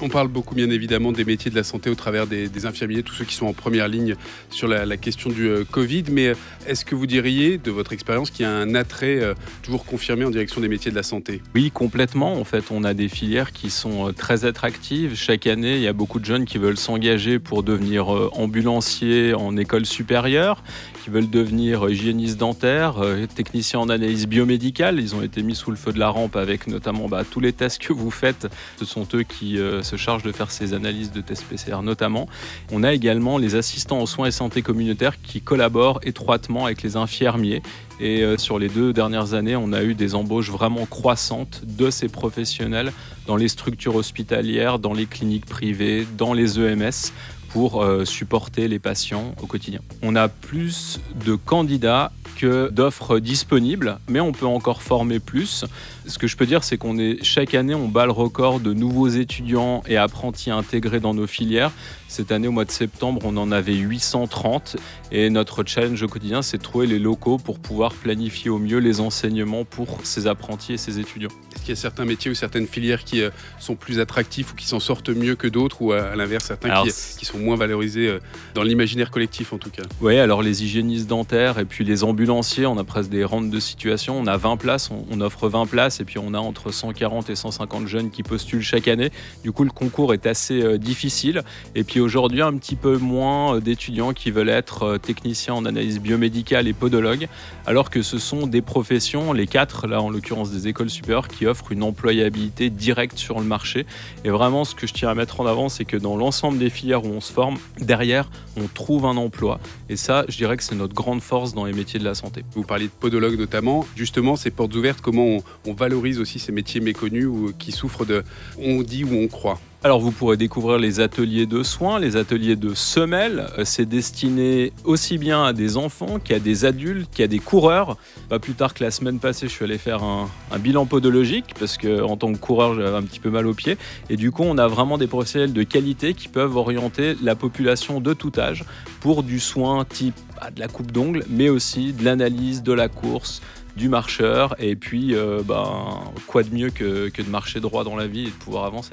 On parle beaucoup bien évidemment des métiers de la santé au travers des infirmiers, tous ceux qui sont en première ligne sur la question du Covid. Mais est-ce que vous diriez, de votre expérience, qu'il y a un attrait toujours confirmé en direction des métiers de la santé? Oui, complètement. En fait, on a des filières qui sont très attractives. Chaque année, il y a beaucoup de jeunes qui veulent s'engager pour devenir ambulanciers en école supérieure, qui veulent devenir hygiénistes dentaires, techniciens en analyse biomédicale. Ils ont été mis sous le feu de la rampe avec notamment tous les tests que vous faites. Ce sont eux qui se chargent de faire ces analyses de tests PCR notamment. On a également les assistants aux soins et santé communautaire qui collaborent étroitement avec les infirmiers. Et sur les 2 dernières années, on a eu des embauches vraiment croissantes de ces professionnels dans les structures hospitalières, dans les cliniques privées, dans les EMS pour supporter les patients au quotidien. On a plus de candidats que d'offres disponibles, mais on peut encore former plus. Ce que je peux dire, c'est chaque année, on bat le record de nouveaux étudiants et apprentis intégrés dans nos filières. Cette année, au mois de septembre, on en avait 830 et notre challenge au quotidien, c'est de trouver les locaux pour pouvoir planifier au mieux les enseignements pour ces apprentis et ces étudiants. Est-ce qu'il y a certains métiers ou certaines filières qui sont plus attractifs ou qui s'en sortent mieux que d'autres, ou à l'inverse, certains qui sont moins valorisés dans l'imaginaire collectif en tout cas? Oui, alors les hygiénistes dentaires et puis les ambulanciers, on a presque des rentes de situation. On a 20 places, on offre 20 places et puis on a entre 140 et 150 jeunes qui postulent chaque année. Du coup, le concours est assez difficile. Et puis aujourd'hui, un petit peu moins d'étudiants qui veulent être techniciens en analyse biomédicale et podologues, alors que ce sont des professions, les 4, là en l'occurrence des écoles supérieures, qui offrent une employabilité directe sur le marché. Et vraiment, ce que je tiens à mettre en avant, c'est que dans l'ensemble des filières où on se forme, derrière, on trouve un emploi. Et ça, je dirais que c'est notre grande force dans les métiers de la santé. Vous parliez de podologue notamment. Justement, ces portes ouvertes, comment on valorise aussi ces métiers méconnus ou qui souffrent de on dit ou on croit? Alors vous pourrez découvrir les ateliers de soins, les ateliers de semelles. C'est destiné aussi bien à des enfants qu'à des adultes, qu'à des coureurs. Pas plus tard que la semaine passée, je suis allé faire un bilan podologique parce qu'en tant que coureur, j'avais un petit peu mal aux pieds. Et du coup, on a vraiment des professionnels de qualité qui peuvent orienter la population de tout âge pour du soin type de la coupe d'ongles, mais aussi de l'analyse, de la course, du marcheur. Et puis, quoi de mieux que de marcher droit dans la vie et de pouvoir avancer.